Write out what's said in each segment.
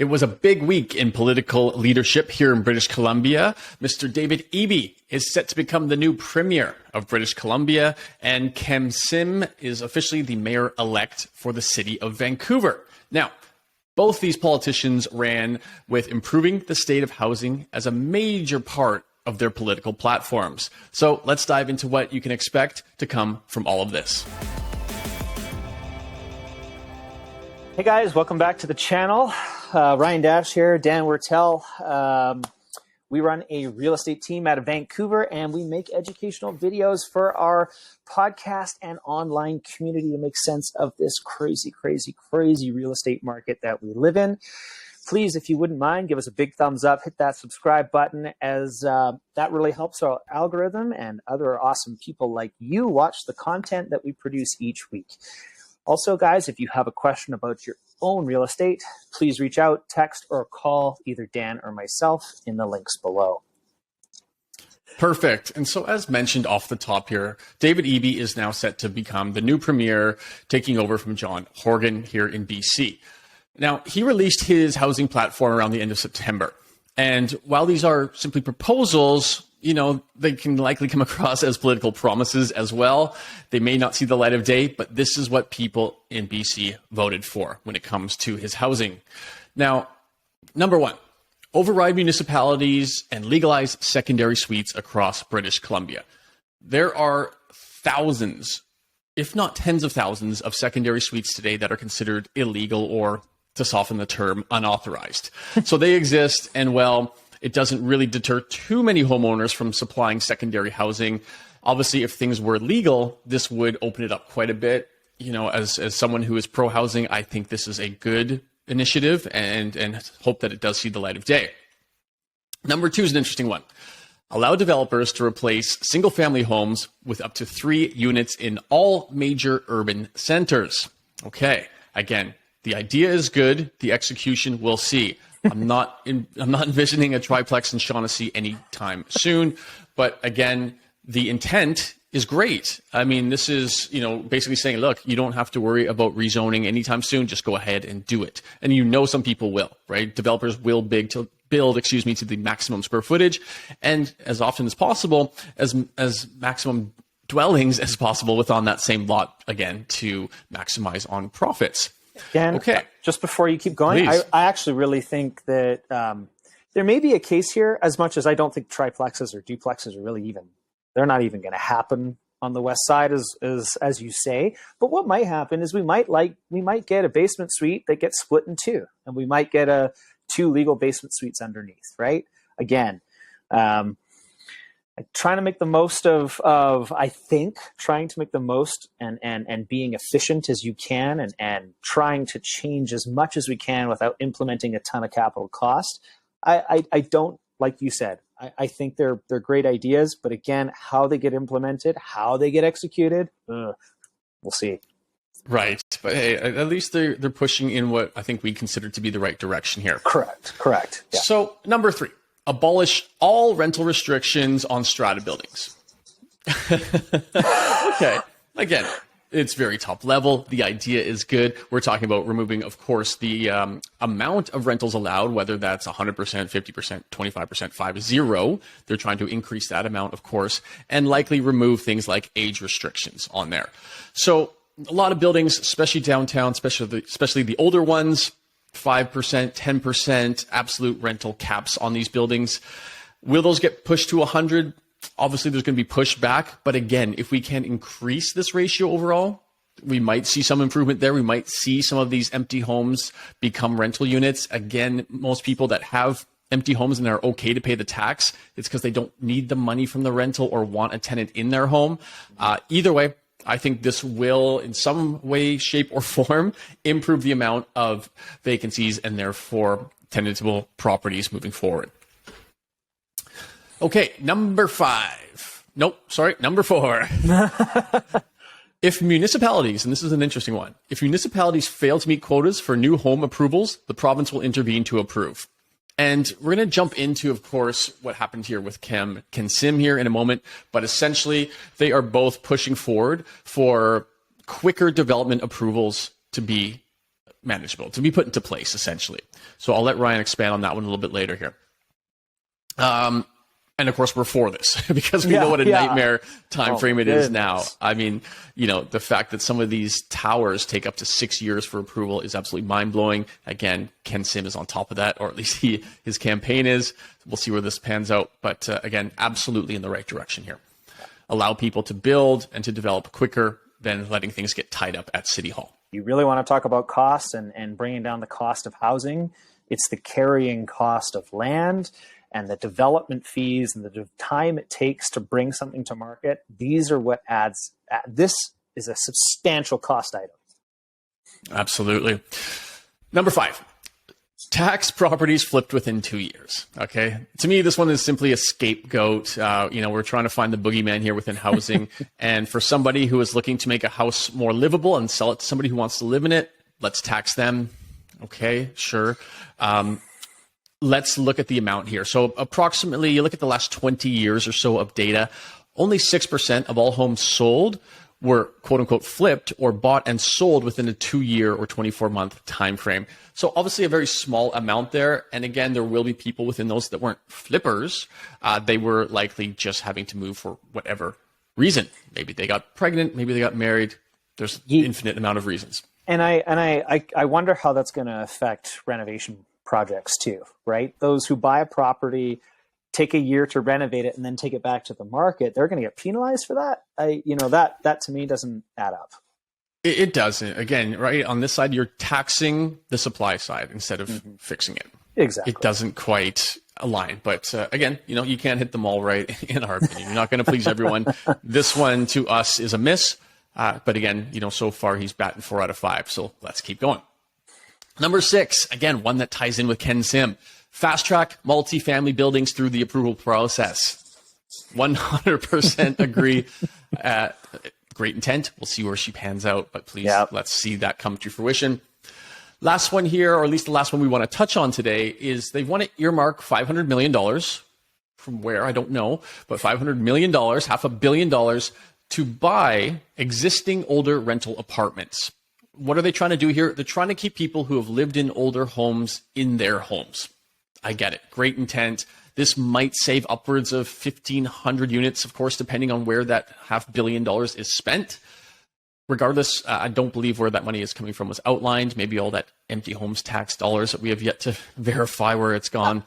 It was a big week in political leadership here in British Columbia. Mr. David Eby is set to become the new Premier of British Columbia, and Kem Sim is officially the Mayor-elect for the city of Vancouver. Now, both these politicians ran with improving the state of housing as a major part of their political platforms. So let's dive into what you can expect to come from all of this. Hey guys, welcome back to the channel. Ryan Dash here, Dan Wertel. We run a real estate team out of Vancouver, and we make educational videos for our podcast and online community to make sense of this crazy real estate market that we live in. Please, if you wouldn't mind, give us a big thumbs up, hit that subscribe button, as that really helps our algorithm and other awesome people like you watch the content that we produce each week. Also, guys, if you have a question about your own real estate, please reach out, text, or call either Dan or myself in the links below. Perfect. And so as mentioned off the top here, David Eby is now set to become the new Premier, taking over from John Horgan here in BC. Now, he released his housing platform around the end of September. And while these are simply proposals, you know, they can likely come across as political promises as well. They may not see the light of day, but this is what people in BC voted for when it comes to his housing. Now, number one, override municipalities and legalize secondary suites across British Columbia. There are thousands, if not tens of thousands, of secondary suites today that are considered illegal or, to soften the term, unauthorized. So they exist, and well, it doesn't really deter too many homeowners from supplying secondary housing. Obviously, if things were legal, this would open it up quite a bit. You know, as someone who is pro-housing, I think this is a good initiative and hope that it does see the light of day. Number two is an interesting one. Allow developers to replace single-family homes with up to 3 units in all major urban centers. Okay, again, the idea is good. The execution, we'll see. I'm not envisioning a triplex in Shaughnessy anytime soon, but again, the intent is great. I mean, this is, you know, basically saying, look, you don't have to worry about rezoning anytime soon. Just go ahead and do it. And you know, some people will, right? Developers will build to the maximum square footage, and as often as possible, as maximum dwellings as possible within that same lot, again, to maximize on profits. Dan, okay. Just before you keep going, I actually really think that there may be a case here, as much as I don't think triplexes or duplexes are really they're not even going to happen on the west side as you say. But what might happen is we might get a basement suite that gets split in two, and we might get 2 legal basement suites underneath, right? Again, trying to make the most of and being efficient as you can, and trying to change as much as we can without implementing a ton of capital cost. I don't, like you said, I think they're great ideas, but again, how they get implemented, how they get executed, we'll see. Right. But hey, at least they're pushing in what I think we consider to be the right direction here. Correct. Yeah. So number 3. Abolish all rental restrictions on strata buildings. Okay. Again, it's very top level. The idea is good. We're talking about removing, of course, the amount of rentals allowed, whether that's 100%, 50%, 25%, 50. They're trying to increase that amount, of course, and likely remove things like age restrictions on there. So a lot of buildings, especially downtown, especially the older ones, 5%, 10% absolute rental caps on these buildings. Will those get pushed to 100? Obviously, there's going to be pushback. But again, if we can increase this ratio overall, we might see some improvement there. We might see some of these empty homes become rental units. Again, most people that have empty homes and are okay to pay the tax, it's because they don't need the money from the rental or want a tenant in their home. Either way, I think this will, in some way, shape, or form, improve the amount of vacancies and therefore tenantable properties moving forward. Okay, number 4. If municipalities, and this is an interesting one, if municipalities fail to meet quotas for new home approvals, the province will intervene to approve. And we're going to jump into, of course, what happened here with Kem Sim here in a moment. But essentially, they are both pushing forward for quicker development approvals to be manageable, to be put into place, essentially. So I'll let Ryan expand on that one a little bit later here. And of course, we're for this because we know what a nightmare time frame it is now. I mean, the fact that some of these towers take up to 6 years for approval is absolutely mind-blowing. Again, Ken Sim is on top of that, or at least his campaign is. We'll see where this pans out. But again, absolutely in the right direction here. Allow people to build and to develop quicker than letting things get tied up at City Hall. You really want to talk about costs and bringing down the cost of housing. It's the carrying cost of land and the development fees and the time it takes to bring something to market. These are what adds. This is a substantial cost item. Absolutely. Number 5, tax properties flipped within 2 years. Okay. To me, this one is simply a scapegoat. We're trying to find the boogeyman here within housing. And for somebody who is looking to make a house more livable and sell it to somebody who wants to live in it, let's tax them. Okay, sure. Let's look at the amount here. So approximately, you look at the last 20 years or so of data, only 6% of all homes sold were quote unquote flipped or bought and sold within a 2-year or 24-month time frame. So obviously a very small amount there. And again, there will be people within those that weren't flippers. They were likely just having to move for whatever reason. Maybe they got pregnant, maybe they got married. There's an infinite amount of reasons. And I wonder how that's going to affect renovation projects too, right? Those who buy a property, take a year to renovate it, and then take it back to the market, they're going to get penalized for that. That to me doesn't add up. It doesn't. Again, right on this side, you're taxing the supply side instead of fixing it. Exactly. It doesn't quite align. But again, you can't hit them all right in our opinion. You're not going to please everyone. This one to us is a miss. But again, so far he's batting 4 out of 5. So let's keep going. Number 6, again, one that ties in with Ken Sim. Fast track multifamily buildings through the approval process. 100% agree. Great intent. We'll see where she pans out, but please let's see that come to fruition. Last one here, or at least the last one we want to touch on today, is they want to earmark $500 million from where, I don't know, but $500 million, $500 million to buy existing older rental apartments. What are they trying to do here? They're trying to keep people who have lived in older homes in their homes. I get it. Great intent. This might save upwards of 1,500 units, of course, depending on where that $500 million is spent. Regardless, I don't believe where that money is coming from was outlined. Maybe all that empty homes tax dollars that we have yet to verify where it's gone.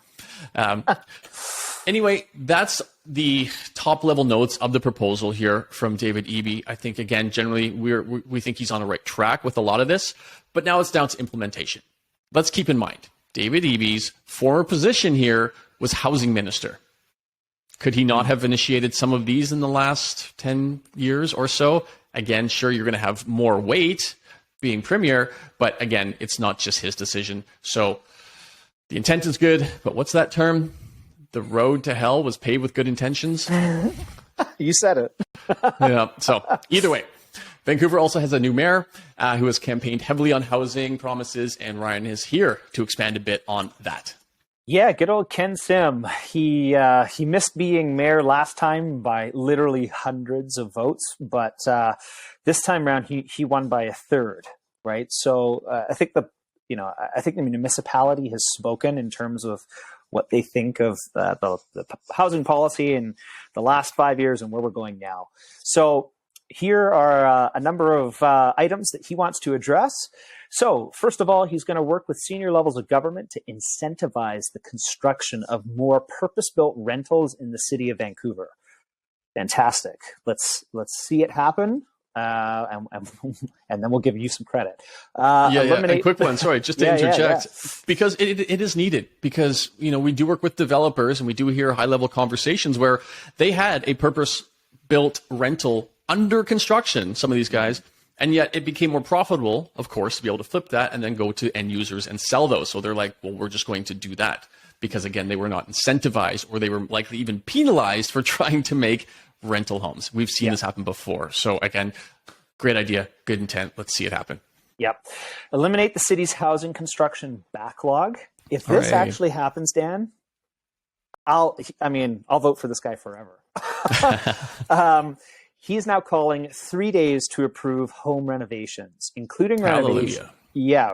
Anyway, that's the top level notes of the proposal here from David Eby. I think, again, generally, we think he's on the right track with a lot of this, but now it's down to implementation. Let's keep in mind, David Eby's former position here was housing minister. Could he not have initiated some of these in the last 10 years or so? Again, sure, you're going to have more weight being premier, but again, it's not just his decision. So the intent is good, but what's that term? The road to hell was paved with good intentions. You said it. Yeah. So either way, Vancouver also has a new mayor who has campaigned heavily on housing promises, and Ryan is here to expand a bit on that. Yeah, good old Ken Sim. He missed being mayor last time by literally hundreds of votes, but this time around he won by a third, right? So I think the municipality has spoken in terms of what they think of the housing policy in the last 5 years and where we're going now. So here are a number of items that he wants to address. So first of all, he's going to work with senior levels of government to incentivize the construction of more purpose-built rentals in the city of Vancouver. Fantastic. Let's see it happen. And then we'll give you some credit. A quick one. Sorry, just to interject, because it is needed. Because we do work with developers, and we do hear high-level conversations where they had a purpose-built rental under construction. Some of these guys, and yet it became more profitable, of course, to be able to flip that and then go to end users and sell those. So they're like, well, we're just going to do that because again, they were not incentivized, or they were likely even penalized for trying to make rental homes. We've seen this happen before. So again, great idea, good intent. Let's see it happen. Yep. Eliminate the city's housing construction backlog. If this actually happens, Dan, I'll vote for this guy forever. He's now calling 3 days to approve home renovations, including Yeah,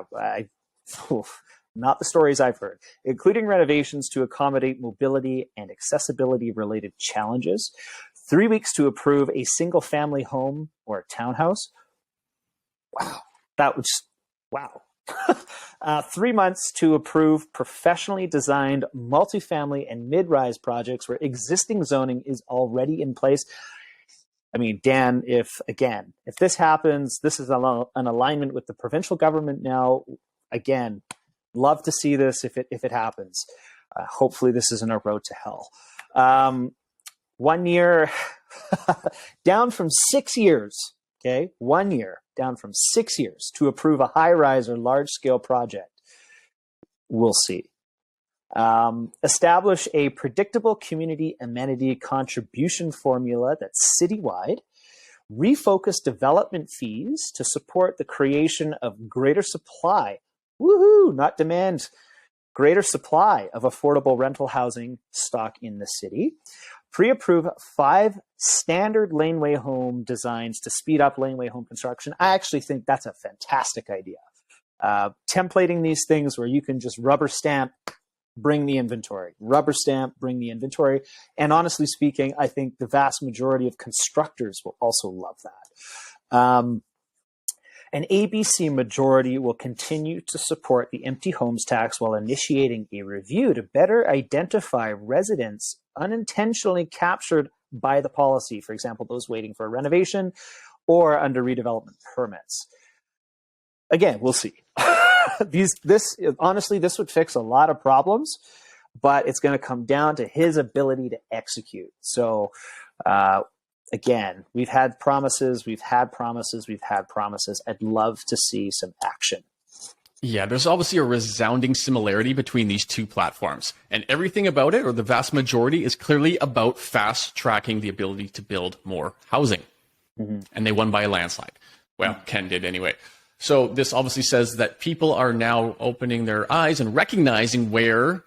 not the stories I've heard, including renovations to accommodate mobility and accessibility related challenges, 3 weeks to approve a single family home or a townhouse. Wow, that was, wow. 3 months to approve professionally designed multifamily and mid-rise projects where existing zoning is already in place. I mean, Dan, if this happens, this is an alignment with the provincial government now. Again, love to see this if it happens. Hopefully this isn't a road to hell. 1 year, down from 6 years, okay? 1 year, down from 6 years to approve a high-rise or large-scale project. We'll see. Establish a predictable community amenity contribution formula that's citywide. Refocus development fees to support the creation of greater supply. Woohoo! Not demand. Greater supply of affordable rental housing stock in the city. Pre-approve 5 standard laneway home designs to speed up laneway home construction. I actually think that's a fantastic idea. Templating these things where you can just rubber stamp, bring the inventory. Rubber stamp, bring the inventory. And honestly speaking, I think the vast majority of constructors will also love that. An ABC majority will continue to support the empty homes tax while initiating a review to better identify residents unintentionally captured by the policy, for example, those waiting for a renovation or under redevelopment permits. Again, we'll see. Honestly, this would fix a lot of problems, but it's going to come down to his ability to execute. So, again, we've had promises. I'd love to see some action. Yeah, there's obviously a resounding similarity between these two platforms. And everything about it, or the vast majority, is clearly about fast-tracking the ability to build more housing. Mm-hmm. And they won by a landslide. Well, Ken did anyway. So this obviously says that people are now opening their eyes and recognizing where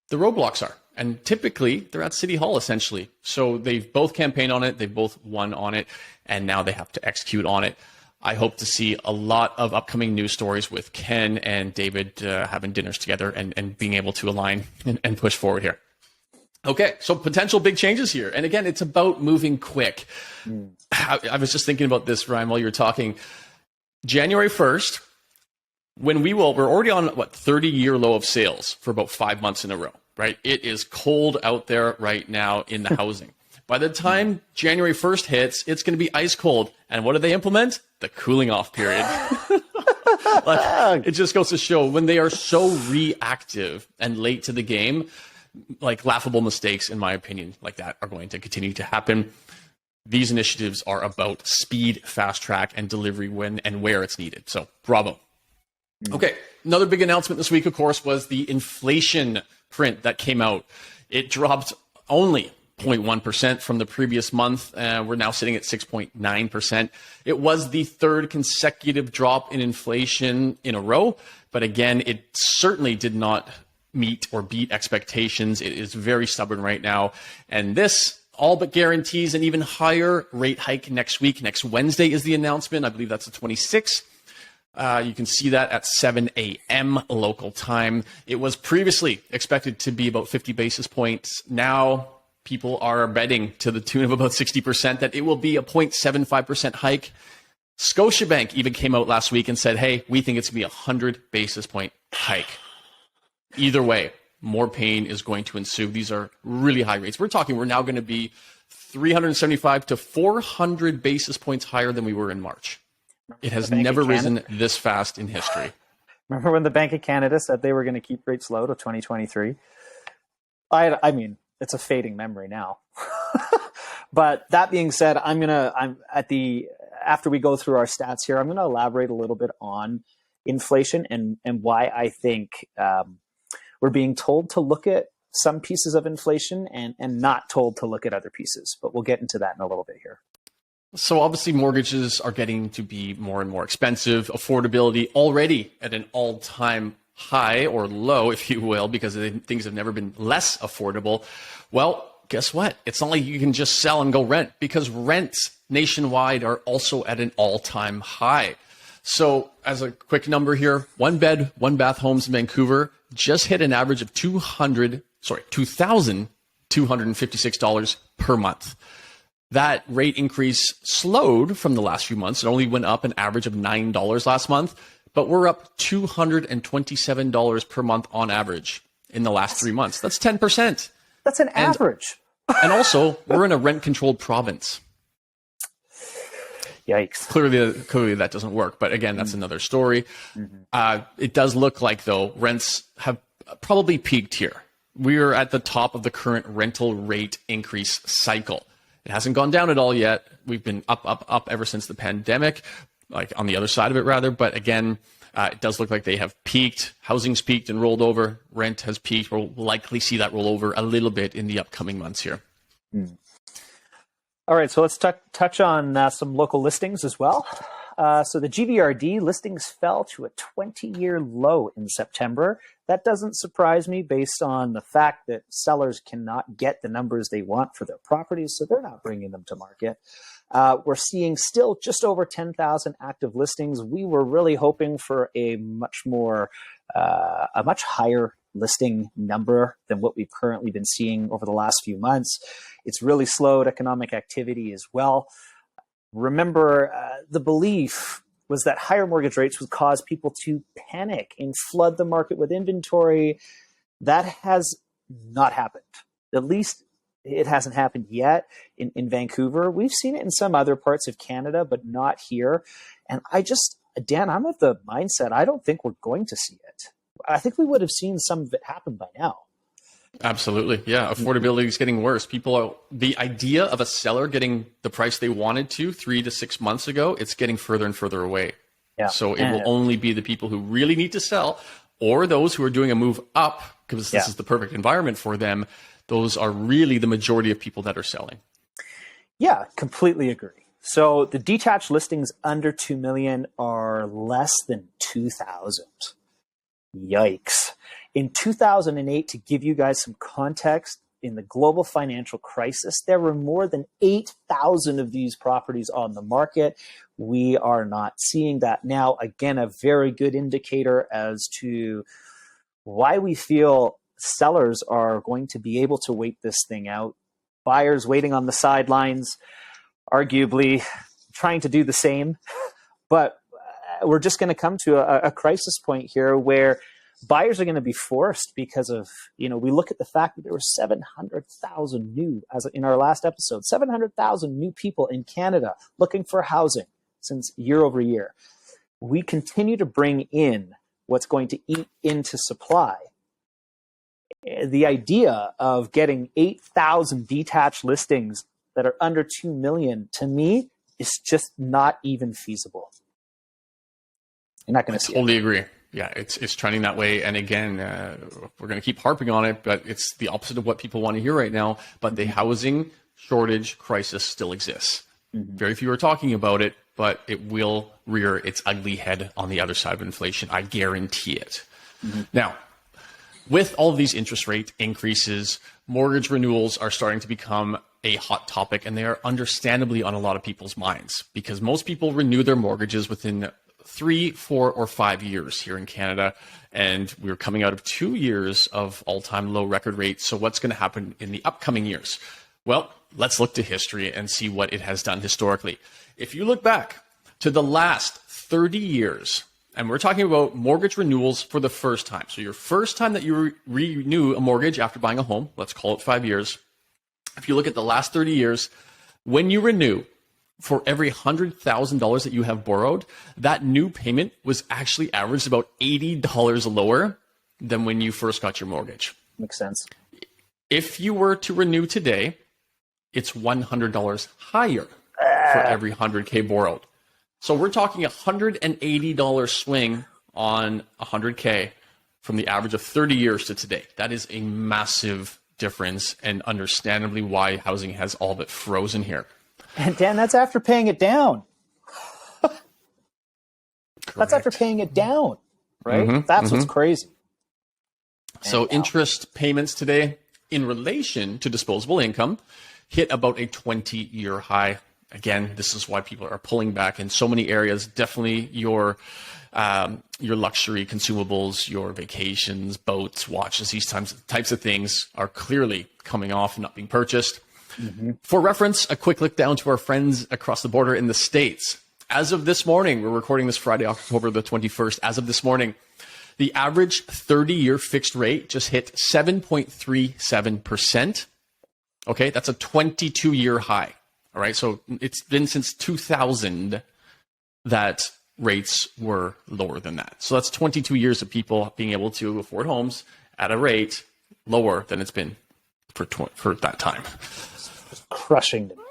the roadblocks are. And typically, they're at City Hall, essentially. So they've both campaigned on it, they've both won on it, and now they have to execute on it. I hope to see a lot of upcoming news stories with Ken and David having dinners together and being able to align and push forward here. Okay, so potential big changes here. And again, it's about moving quick. I was just thinking about this, Ryan, while you were talking. January 1st, when we're already on, 30-year low of sales for about 5 months in a row, right? It is cold out there right now in the housing. By the time January 1st hits, it's going to be ice cold. And what do they implement? The cooling off period. It just goes to show when they are so reactive and late to the game, like laughable mistakes, in my opinion, like that are going to continue to happen. These initiatives are about speed, fast track, and delivery when and where it's needed. So bravo. Okay, another big announcement this week, of course, was the inflation print that came out. It dropped only 0.1% from the previous month. We're now sitting at 6.9%. It was the third consecutive drop in inflation in a row. But again, it certainly did not meet or beat expectations. It is very stubborn right now. And this all but guarantees an even higher rate hike next week. Next Wednesday is the announcement. I believe that's the 26th. You can see that at 7 a.m. local time. It was previously expected to be about 50 basis points. Now people are betting to the tune of about 60% that it will be a 0.75% hike. Scotiabank even came out last week and said, hey, we think it's going to be a 100 basis point hike. Either way, more pain is going to ensue. These are really high rates. We're now going to be 375 to 400 basis points higher than we were in March. It has never risen this fast in history. Remember when the Bank of Canada said they were going to keep rates low to 2023? I mean, it's a fading memory now. But that being said, after we go through our stats here, I'm going to elaborate a little bit on inflation and why I think we're being told to look at some pieces of inflation and not told to look at other pieces. But we'll get into that in a little bit here. So obviously mortgages are getting to be more and more expensive. Affordability already at an all-time high or low, if you will, because things have never been less affordable. Well, guess what? It's not like you can just sell and go rent, because rents nationwide are also at an all-time high. So as a quick number here, 1 bed, 1 bath homes in Vancouver just hit an average of $2,256 per month. That rate increase slowed from the last few months. It only went up an average of $9 last month, but we're up $227 per month on average in the last 3 months. That's 10%. That's an average. And also, we're in a rent-controlled province. Yikes. Clearly that doesn't work. But again, that's another story. It does look like, though, rents have probably peaked here. We are at the top of the current rental rate increase cycle. It hasn't gone down at all yet. We've been up ever since the pandemic, like on the other side of it, rather. But again, it does look like they have peaked. Housing's peaked and rolled over. Rent has peaked. We'll likely see that roll over a little bit in the upcoming months here. All right, so let's touch on some local listings as well. So the GVRD listings fell to a 20-year low in September. That doesn't surprise me based on the fact that sellers cannot get the numbers they want for their properties, so they're not bringing them to market. We're seeing still just over 10,000 active listings. We were really hoping for a much higher listing number than what we've currently been seeing over the last few months. It's really slowed economic activity as well. Remember, the belief was that higher mortgage rates would cause people to panic and flood the market with inventory. That has not happened. At least it hasn't happened yet in Vancouver. We've seen it in some other parts of Canada, but not here. And Dan, I'm of the mindset, I don't think we're going to see it. I think we would have seen some of it happen by now. Absolutely. Yeah. Affordability is getting worse. The idea of a seller getting the price they wanted to 3 to 6 months ago, it's getting further and further away. Yeah. So it will only be the people who really need to sell or those who are doing a move up because this is the perfect environment for them. Those are really the majority of people that are selling. Yeah, completely agree. So the detached listings under 2 million are less than 2,000. Yikes. In 2008, to give you guys some context, in the global financial crisis, there were more than 8,000 of these properties on the market. We are not seeing that now. Again, a very good indicator as to why we feel sellers are going to be able to wait this thing out. Buyers waiting on the sidelines, arguably trying to do the same. But we're just going to come to a crisis point here where buyers are going to be forced because of, we look at the fact that there were 700,000 new, as in our last episode, 700,000 new people in Canada looking for housing since year over year. We continue to bring in what's going to eat into supply. The idea of getting 8,000 detached listings that are under 2 million, to me, is just not even feasible. You're not going to see it. I totally agree. Yeah, it's trending that way. And again, we're going to keep harping on it, but it's the opposite of what people want to hear right now. But the housing shortage crisis still exists. Very few are talking about it, but it will rear its ugly head on the other side of inflation. I guarantee it. Now, with all of these interest rate increases, mortgage renewals are starting to become a hot topic, and they are understandably on a lot of people's minds because most people renew their mortgages within 3, 4, or 5 years here in Canada. And we're coming out of 2 years of all-time low record rates. So what's going to happen in the upcoming years? Well, let's look to history and see what it has done historically. If you look back to the last 30 years, and we're talking about mortgage renewals for the first time. So your first time that you renew a mortgage after buying a home, let's call it 5 years. If you look at the last 30 years, when you renew, for every $100,000 that you have borrowed, that new payment was actually averaged about $80 lower than when you first got your mortgage. Makes sense. If you were to renew today, it's $100 higher for every 100K borrowed. So we're talking a $180 swing on 100K from the average of 30 years to today. That is a massive difference, and understandably why housing has all but frozen here. And Dan, that's after paying it down. That's after paying it down, right? That's what's crazy. So interest payments today in relation to disposable income hit about a 20-year high again, this is why people are pulling back in so many areas. Definitely your luxury consumables, your vacations, boats, watches, these types of things are clearly coming off and not being purchased. Mm-hmm. For reference, a quick look down to our friends across the border in the States. As of this morning, we're recording this Friday, October the 21st. As of this morning, the average 30-year fixed rate just hit 7.37%. Okay, that's a 22-year high. All right, so it's been since 2000 that rates were lower than that. So that's 22 years of people being able to afford homes at a rate lower than it's been for that time. Crushing demand.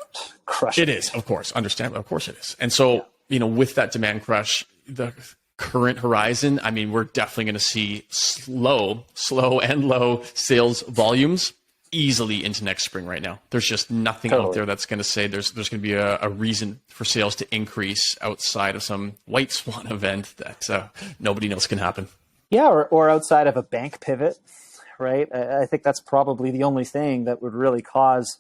Crushing. It is, of course. Understand, of course it is. And so, with that demand crush, the current horizon, I mean, we're definitely going to see slow and low sales volumes easily into next spring right now. There's just nothing out there that's going to say there's going to be a reason for sales to increase outside of some white swan event that nobody knows can happen. Yeah, or outside of a bank pivot, right? I think that's probably the only thing that would really cause,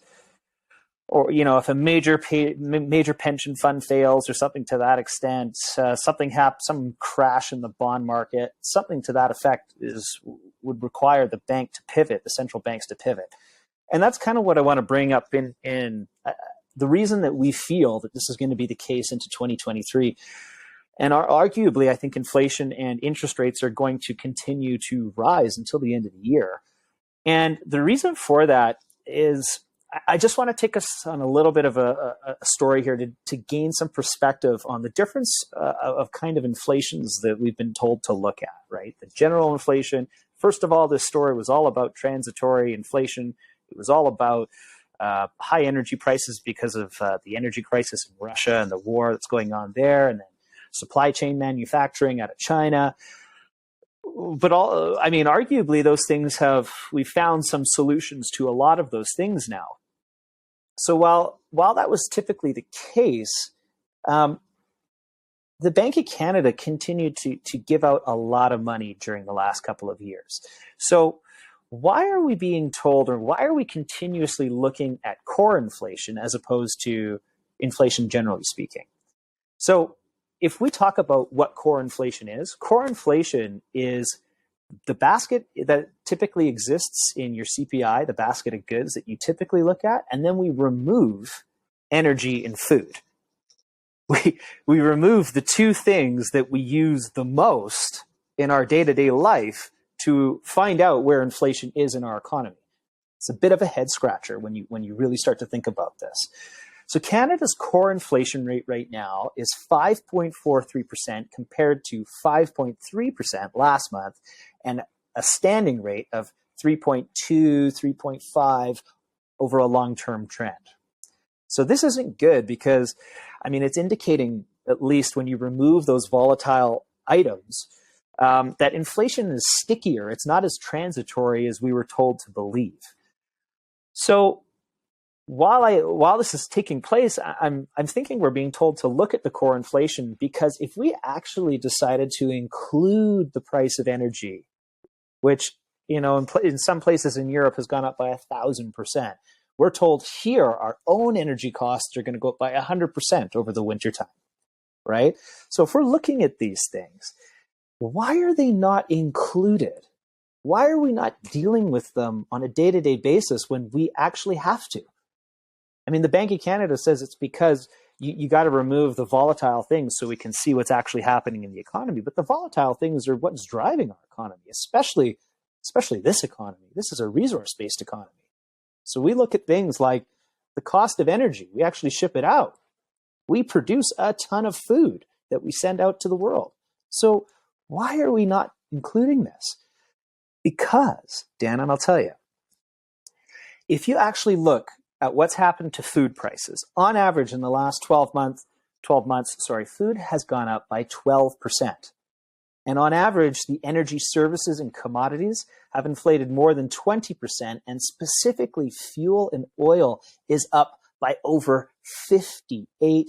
or if a major pension fund fails or something to that extent, some crash in the bond market, something to that effect would require the bank to pivot, the central banks to pivot. And that's kind of what I want to bring up in the reason that we feel that this is going to be the case into 2023. And arguably, I think inflation and interest rates are going to continue to rise until the end of the year. And the reason for that is I just want to take us on a little bit of a story here to gain some perspective on the difference of kind of inflations that we've been told to look at, right? The general inflation. First of all, this story was all about transitory inflation. It was all about high energy prices because of the energy crisis in Russia and the war that's going on there, and then supply chain manufacturing out of China. But arguably those things we've found some solutions to a lot of those things now. So while that was typically the case, the Bank of Canada continued to give out a lot of money during the last couple of years. So why are we being told, or why are we continuously looking at core inflation as opposed to inflation generally speaking? So if we talk about what core inflation is the basket that typically exists in your CPI, the basket of goods that you typically look at, and then we remove energy and food. We remove the two things that we use the most in our day-to-day life to find out where inflation is in our economy. It's a bit of a head scratcher when you really start to think about this. So Canada's core inflation rate right now is 5.43% compared to 5.3% last month, and a standing rate of 3.2, 3.5 over a long-term trend. So this isn't good because, it's indicating, at least when you remove those volatile items, that inflation is stickier. It's not as transitory as we were told to believe. So while this is taking place, I'm thinking we're being told to look at the core inflation, because if we actually decided to include the price of energy, which in some places in Europe has gone up by 1,000%, we're told here our own energy costs are going to go up by 100% over the wintertime, right? So if we're looking at these things, why are they not included? Why are we not dealing with them on a day-to-day basis when we actually have to? The Bank of Canada says it's because you got to remove the volatile things so we can see what's actually happening in the economy. But the volatile things are what's driving our economy, especially this economy. This is a resource-based economy. So we look at things like the cost of energy. We actually ship it out. We produce a ton of food that we send out to the world. So why are we not including this? Because, Dan, and I'll tell you, if you actually look at what's happened to food prices, on average in the last 12 months, food has gone up by 12%. And on average, the energy services and commodities have inflated more than 20%, and specifically fuel and oil is up by over 58%.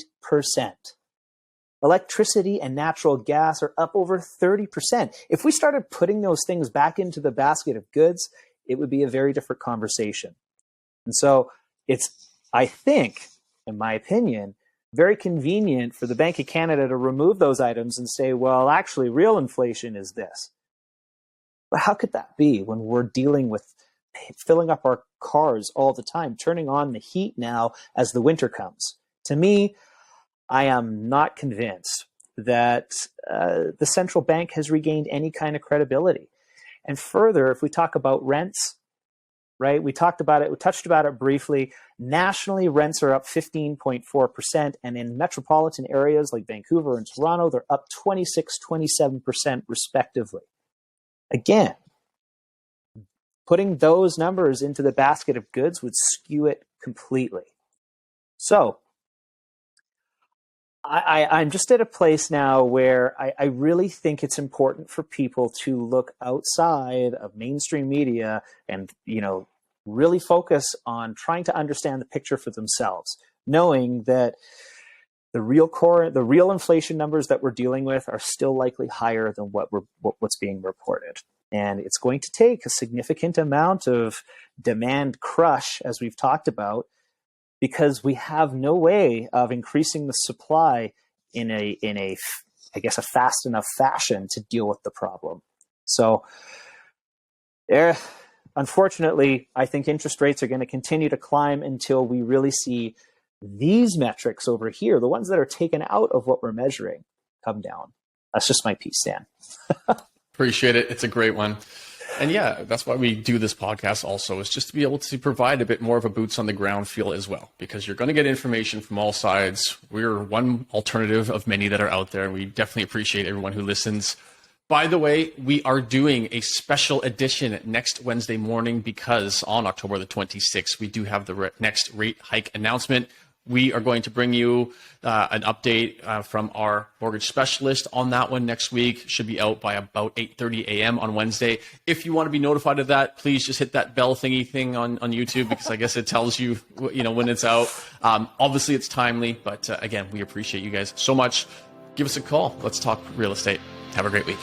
Electricity and natural gas are up over 30%. If we started putting those things back into the basket of goods, it would be a very different conversation. And so I think in my opinion, very convenient for the Bank of Canada to remove those items and say, well, actually, real inflation is this. But how could that be when we're dealing with filling up our cars all the time, turning on the heat now as the winter comes? To me, I am not convinced that the central bank has regained any kind of credibility. And further, if we talk about rents, right, we touched about it briefly. Nationally, rents are up 15.4%, and in metropolitan areas like Vancouver and Toronto, they're up 26, 27% respectively. Again, putting those numbers into the basket of goods would skew it completely. So I'm just at a place now where I really think it's important for people to look outside of mainstream media and, really focus on trying to understand the picture for themselves, knowing that the real inflation numbers that we're dealing with are still likely higher than what's being reported. And it's going to take a significant amount of demand crush, as we've talked about, because we have no way of increasing the supply in a fast enough fashion to deal with the problem. So unfortunately, I think interest rates are going to continue to climb until we really see these metrics over here, the ones that are taken out of what we're measuring, come down. That's just my piece, Dan. Appreciate it. It's a great one. And yeah, that's why we do this podcast also, is just to be able to provide a bit more of a boots on the ground feel as well, because you're going to get information from all sides. We're one alternative of many that are out there, and we definitely appreciate everyone who listens. By the way, we are doing a special edition next Wednesday morning because on October the 26th, we do have the next rate hike announcement. We are going to bring you an update from our mortgage specialist on that one next week. Should be out by about 8:30 a.m. on Wednesday. If you want to be notified of that, please just hit that bell thingy thing on YouTube, because I guess it tells you, when it's out. Obviously, it's timely, but again, we appreciate you guys so much. Give us a call. Let's talk real estate. Have a great week.